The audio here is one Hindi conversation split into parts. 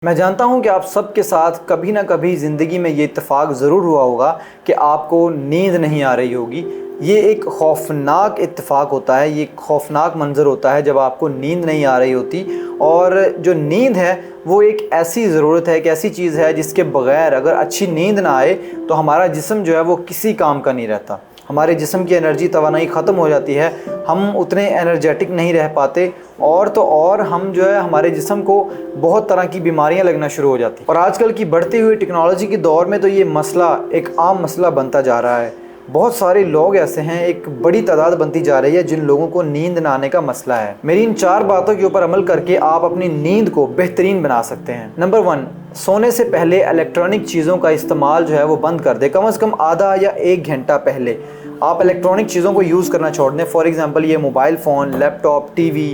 मैं जानता हूं कि आप सबके साथ कभी ना कभी ज़िंदगी में ये इत्तेफाक ज़रूर हुआ होगा कि आपको नींद नहीं आ रही होगी। ये एक खौफनाक इत्तेफाक होता है, ये खौफनाक मंज़र होता है जब आपको नींद नहीं आ रही होती। और जो नींद है वो एक ऐसी ज़रूरत है, एक ऐसी चीज़ है जिसके बग़ैर अगर अच्छी नींद ना आए तो हमारा जिस्म जो है वो किसी काम का नहीं रहता। हमारे जिस्म की एनर्जी तवानाई ख़त्म हो जाती है, हम उतने एनर्जेटिक नहीं रह पाते और तो और हम जो है हमारे जिस्म को बहुत तरह की बीमारियां लगना शुरू हो जाती हैं। और आजकल की बढ़ती हुई टेक्नोलॉजी के दौर में तो ये मसला एक आम मसला बनता जा रहा है। बहुत सारे लोग ऐसे हैं, एक बड़ी तादाद बनती जा रही है जिन लोगों को नींद ना आने का मसला है। मेरी इन 4 बातों के ऊपर अमल करके आप अपनी नींद को बेहतरीन बना सकते हैं। नंबर 1, सोने से पहले इलेक्ट्रॉनिक चीज़ों का इस्तेमाल जो है वो बंद कर दें। कम से कम आधा या 1 घंटा पहले आप इलेक्ट्रॉनिक चीज़ों को यूज़ करना छोड़ दें। फॉर एग्ज़ाम्पल ये मोबाइल फ़ोन, लैपटॉप, टीवी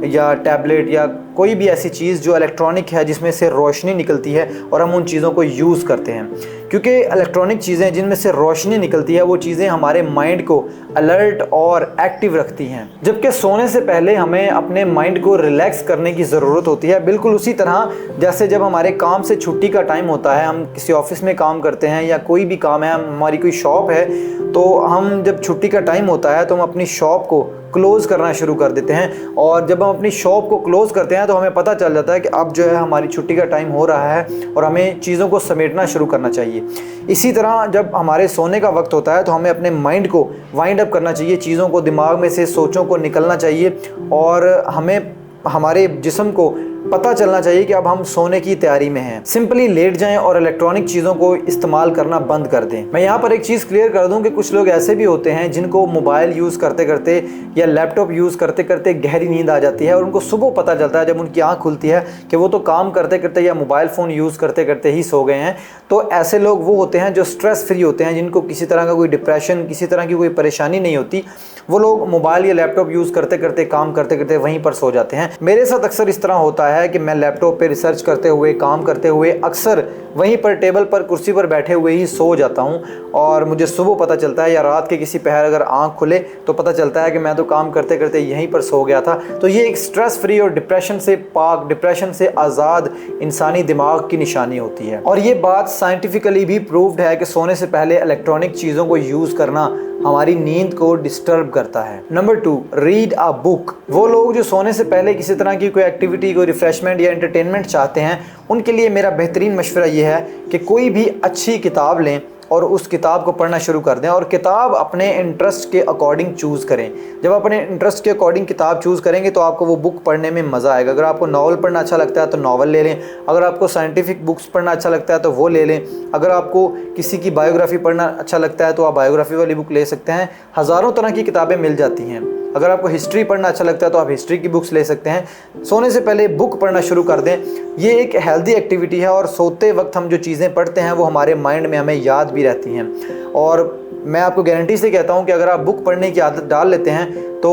या टैबलेट या कोई भी ऐसी चीज़ जो इलेक्ट्रॉनिक है जिसमें से रोशनी निकलती है और हम उन चीज़ों को यूज़ करते हैं। क्योंकि इलेक्ट्रॉनिक चीज़ें जिनमें से रोशनी निकलती है वो चीज़ें हमारे माइंड को अलर्ट और एक्टिव रखती हैं, जबकि सोने से पहले हमें अपने माइंड को रिलैक्स करने की ज़रूरत होती है। बिल्कुल उसी तरह जैसे जब हमारे काम से छुट्टी का टाइम होता है, हम किसी ऑफिस में काम करते हैं या कोई भी काम है, हमारी कोई शॉप है, तो हम जब छुट्टी का टाइम होता है तो हम अपनी शॉप को क्लोज़ करना शुरू कर देते हैं। और जब हम अपनी शॉप को क्लोज़ करते हैं तो हमें पता चल जाता है कि अब जो है हमारी छुट्टी का टाइम हो रहा है और हमें चीज़ों को समेटना शुरू करना चाहिए। इसी तरह जब हमारे सोने का वक्त होता है तो हमें अपने माइंड को वाइंड अप करना चाहिए, चीज़ों को दिमाग में से सोचों को निकलना चाहिए और हमें हमारे जिस्म को पता चलना चाहिए कि अब हम सोने की तैयारी में हैं। सिंपली लेट जाएं और इलेक्ट्रॉनिक चीज़ों को इस्तेमाल करना बंद कर दें। मैं यहाँ पर एक चीज़ क्लियर कर दूं कि कुछ लोग ऐसे भी होते हैं जिनको मोबाइल यूज़ करते करते या लैपटॉप यूज़ करते करते गहरी नींद आ जाती है और उनको सुबह पता चलता है जब उनकी आँख खुलती है कि वो तो काम करते करते या मोबाइल फ़ोन यूज़ करते करते ही सो गए हैं। तो ऐसे लोग वो होते हैं जो स्ट्रेस फ्री होते हैं, जिनको किसी तरह का कोई डिप्रेशन, किसी तरह की कोई परेशानी नहीं होती। वो लोग मोबाइल या लैपटॉप यूज़ करते करते, काम करते करते वहीं पर सो जाते हैं। मेरे साथ अक्सर इस तरह होता है कि मैं लैपटॉप पे रिसर्च करते हुए, काम करते हुए अक्सर वहीं पर टेबल पर, कुर्सी पर बैठे हुए ही सो जाता हूँ और मुझे सुबह पता चलता है या रात के किसी पहर अगर आँख खुले तो पता चलता है कि मैं तो काम करते करते यहीं पर सो गया था। तो ये एक स्ट्रेस फ्री और डिप्रेशन से पाक, डिप्रेशन से आज़ाद इंसानी दिमाग की निशानी होती है। और ये बात साइंटिफिकली भी प्रूव्ड है कि सोने से पहले इलेक्ट्रॉनिक चीज़ों को यूज़ करना हमारी नींद को डिस्टर्ब करता है। Number 2, read a book. वो लोग जो सोने से पहले किसी तरह की कोई एक्टिविटी, कोई रिफ्रेशमेंट या एंटरटेनमेंट चाहते हैं, उनके लिए मेरा बेहतरीन मशवरा ये है कि कोई भी अच्छी किताब लें और उस किताब को पढ़ना शुरू कर दें और किताब अपने इंटरेस्ट के अकॉर्डिंग चूज़ करें। जब अपने इंटरेस्ट के अकॉर्डिंग किताब चूज़ करेंगे तो आपको वो बुक पढ़ने में मज़ा आएगा। अगर आपको नावल पढ़ना अच्छा लगता है तो नावल ले लें, अगर आपको साइंटिफिक बुक्स पढ़ना अच्छा लगता है तो वो ले लें, अगर आपको किसी की बायोग्राफ़ी पढ़ना अच्छा लगता है तो आप बायोग्राफ़ी वाली बुक ले सकते हैं। हज़ारों तरह की किताबें मिल जाती हैं। अगर आपको हिस्ट्री पढ़ना अच्छा लगता है तो आप हिस्ट्री की बुक्स ले सकते हैं। सोने से पहले बुक पढ़ना शुरू कर दें। ये एक हेल्दी एक्टिविटी है और सोते वक्त हम जो चीज़ें पढ़ते हैं वो हमारे माइंड में हमें याद भी रहती हैं। और मैं आपको गारंटी से कहता हूँ कि अगर आप बुक पढ़ने की आदत डाल लेते हैं तो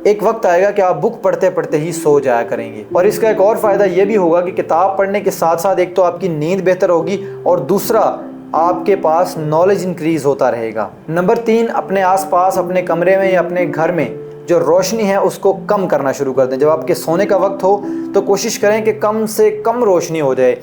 एक वक्त आएगा कि आप बुक पढ़ते पढ़ते ही सो जाया करेंगे। और इसका एक और फ़ायदा ये भी होगा कि किताब पढ़ने के साथ साथ एक तो आपकी नींद बेहतर होगी और दूसरा आपके पास नॉलेज इंक्रीज होता रहेगा। नंबर 3, अपने आसपास, अपने कमरे में या अपने घर में जो रोशनी है उसको कम करना शुरू कर दें। जब आपके सोने का वक्त हो तो कोशिश करें कि कम से कम रोशनी हो जाए।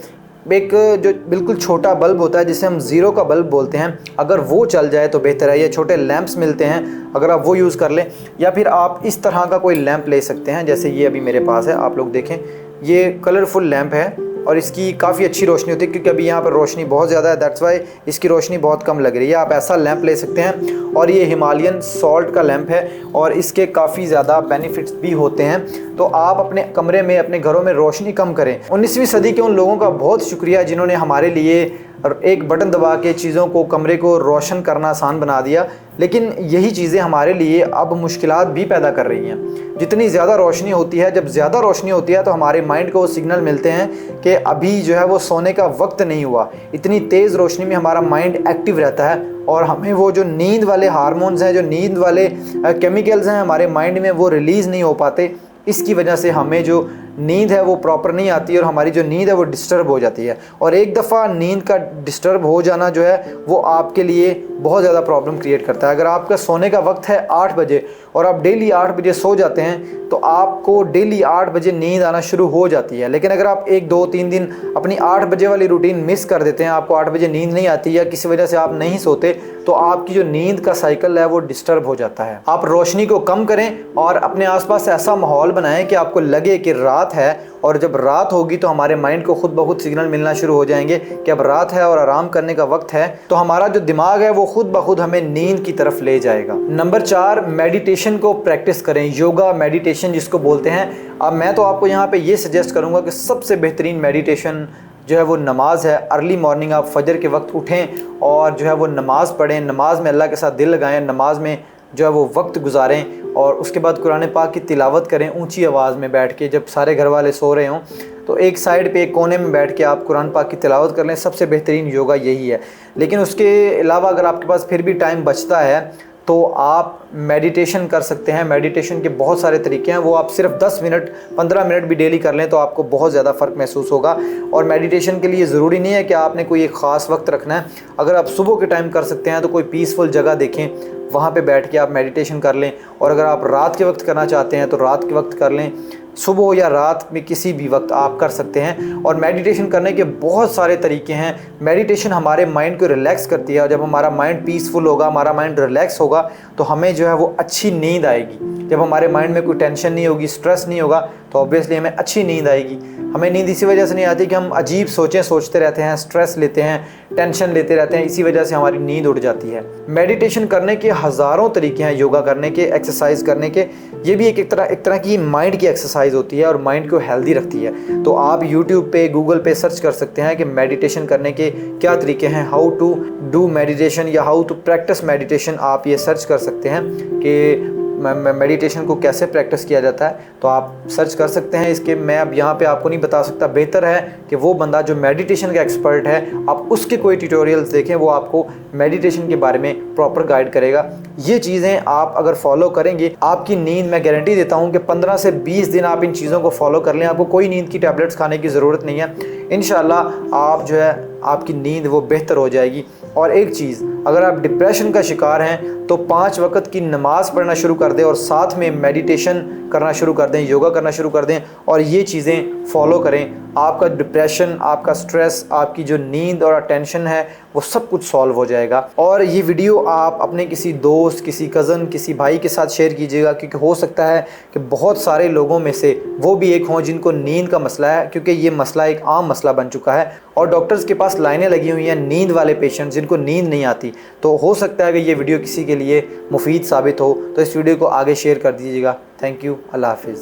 एक जो बिल्कुल छोटा बल्ब होता है जिसे हम ज़ीरो का बल्ब बोलते हैं, अगर वो चल जाए तो बेहतर है। ये छोटे लैंप्स मिलते हैं, अगर आप वो यूज़ कर लें, या फिर आप इस तरह का कोई लैंप ले सकते हैं जैसे ये अभी मेरे पास है। आप लोग देखें, ये कलरफुल लैंप है और इसकी काफ़ी अच्छी रोशनी होती है क्योंकि अभी यहाँ पर रोशनी बहुत ज़्यादा है, दैट्स वाई इसकी रोशनी बहुत कम लग रही है। आप ऐसा लैंप ले सकते हैं और ये हिमालयन सॉल्ट का लैंप है और इसके काफ़ी ज़्यादा बेनिफिट्स भी होते हैं। तो आप अपने कमरे में, अपने घरों में रोशनी कम करें। 19वीं सदी के उन लोगों का बहुत शुक्रिया जिन्होंने हमारे लिए एक बटन दबा के चीज़ों को, कमरे को रोशन करना आसान बना दिया, लेकिन यही चीज़ें हमारे लिए अब मुश्किलात भी पैदा कर रही हैं। जितनी ज़्यादा रोशनी होती है, जब ज़्यादा रोशनी होती है तो हमारे माइंड को सिग्नल मिलते हैं कि अभी जो है वो सोने का वक्त नहीं हुआ। इतनी तेज़ रोशनी में हमारा माइंड एक्टिव रहता है और हमें वो जो नींद वाले हार्मोन्स हैं, जो नींद वाले केमिकल्स हैं हमारे माइंड में, वो रिलीज़ नहीं हो पाते। इसकी वजह से हमें जो नींद है वो प्रॉपर नहीं आती और हमारी जो नींद है वो डिस्टर्ब हो जाती है। और एक दफ़ा नींद का डिस्टर्ब हो जाना जो है वो आपके लिए बहुत ज़्यादा प्रॉब्लम क्रिएट करता है। अगर आपका सोने का वक्त है 8 बजे और आप डेली 8 बजे सो जाते हैं तो आपको डेली 8 बजे नींद आना शुरू हो जाती है। लेकिन अगर आप 1, 2, 3 दिन अपनी 8 बजे वाली रूटीन मिस कर देते हैं, आपको 8 बजे नींद नहीं आती या किसी वजह से आप नहीं सोते, तो आपकी जो नींद का साइकिल है वो डिस्टर्ब हो जाता है। आप रोशनी को कम करें और अपने आसपास ऐसा माहौल बनाएं कि आपको लगे कि रात है, और जब रात होगी तो हमारे माइंड को खुद ब खुद सिग्नल मिलना शुरू हो जाएंगे कि अब रात है और आराम करने का वक्त है, तो हमारा जो दिमाग है वो खुद ब खुद हमें नींद की तरफ ले जाएगा। नंबर 4, मेडिटेशन को प्रैक्टिस करें, योगा मेडिटेशन जिसको बोलते हैं। अब मैं तो आपको यहाँ पे ये सजेस्ट करूँगा कि सबसे बेहतरीन मेडिटेशन जो है वो नमाज है। अर्ली मॉर्निंग आप फजर के वक्त उठें और जो है वो नमाज़ पढ़ें, नमाज में अल्लाह के साथ दिल लगाएं, नमाज में जो है वो वक्त गुजारें और उसके बाद कुरान पाक की तिलावत करें ऊंची आवाज़ में बैठ के। जब सारे घर वाले सो रहे हों तो एक साइड पे एक कोने में बैठ के आप कुरान पाक की तिलावत कर लें। सबसे बेहतरीन योगा यही है। लेकिन उसके अलावा अगर आपके पास फिर भी टाइम बचता है तो आप मेडिटेशन कर सकते हैं। मेडिटेशन के बहुत सारे तरीके हैं, वो आप सिर्फ 10 मिनट 15 मिनट भी डेली कर लें तो आपको बहुत ज़्यादा फ़र्क महसूस होगा। और मेडिटेशन के लिए ज़रूरी नहीं है कि आपने कोई एक ख़ास वक्त रखना है। अगर आप सुबह के टाइम कर सकते हैं तो कोई पीसफुल जगह देखें, वहाँ पे बैठ के आप मेडिटेशन कर लें। और अगर आप रात के वक्त करना चाहते हैं तो रात के वक्त कर लें, सुबह या रात में किसी भी वक्त आप कर सकते हैं। और मेडिटेशन करने के बहुत सारे तरीके हैं। मेडिटेशन हमारे माइंड को रिलैक्स करती है और जब हमारा माइंड पीसफुल होगा, हमारा माइंड रिलैक्स होगा तो हमें जो है वो अच्छी नींद आएगी। जब हमारे माइंड में कोई टेंशन नहीं होगी, स्ट्रेस नहीं होगा, तो ऑब्वियसली हमें अच्छी नींद आएगी। हमें नींद इसी वजह से नहीं आती कि हम अजीब सोचते रहते हैं, स्ट्रेस लेते हैं, टेंशन लेते रहते हैं, इसी वजह से हमारी नींद उड़ जाती है। मेडिटेशन करने के हज़ारों तरीके हैं, योगा करने के, एक्सरसाइज करने के। ये भी एक तरह की माइंड की एक्सरसाइज होती है और माइंड को हेल्दी रखती है। तो आप यूट्यूब पे, गूगल पे सर्च कर सकते हैं कि मेडिटेशन करने के क्या तरीके हैं, हाउ टू डू मेडिटेशन या हाउ टू प्रैक्टिस मेडिटेशन। आप ये सर्च कर सकते हैं कि मेडिटेशन को कैसे प्रैक्टिस किया जाता है, तो आप सर्च कर सकते हैं। इसके मैं अब यहाँ पे आपको नहीं बता सकता। बेहतर है कि वो बंदा जो मेडिटेशन का एक्सपर्ट है, आप उसके कोई ट्यूटोरियल्स देखें, वो आपको मेडिटेशन के बारे में प्रॉपर गाइड करेगा। ये चीज़ें आप अगर फॉलो करेंगे, आपकी नींद, मैं गारंटी देता हूँ कि 15 से 20 दिन आप इन चीज़ों को फॉलो कर लें, आपको कोई नींद की टैबलेट्स खाने की ज़रूरत नहीं है। इंशाल्लाह आप जो है आपकी नींद वो बेहतर हो जाएगी। और एक चीज़, अगर आप डिप्रेशन का शिकार हैं तो 5 वक्त की नमाज़ पढ़ना शुरू कर दें और साथ में मेडिटेशन करना शुरू कर दें, योगा करना शुरू कर दें और ये चीज़ें फॉलो करें। आपका डिप्रेशन, आपका स्ट्रेस, आपकी जो नींद और टेंशन है वो सब कुछ सॉल्व हो जाएगा। और ये वीडियो आप अपने किसी दोस्त, किसी कज़न, किसी भाई के साथ शेयर कीजिएगा, क्योंकि हो सकता है कि बहुत सारे लोगों में से वो भी एक हों जिनको नींद का मसला है, क्योंकि ये मसला एक आम मसला बन चुका है और डॉक्टर्स के पास लाइनें लगी हुई हैं नींद वाले पेशेंट्स जिनको नींद नहीं आती। तो हो सकता है कि ये वीडियो किसी के लिए मुफीद साबित हो, तो इस वीडियो को आगे शेयर कर दीजिएगा। Thank you. अल्लाह हाफिज़।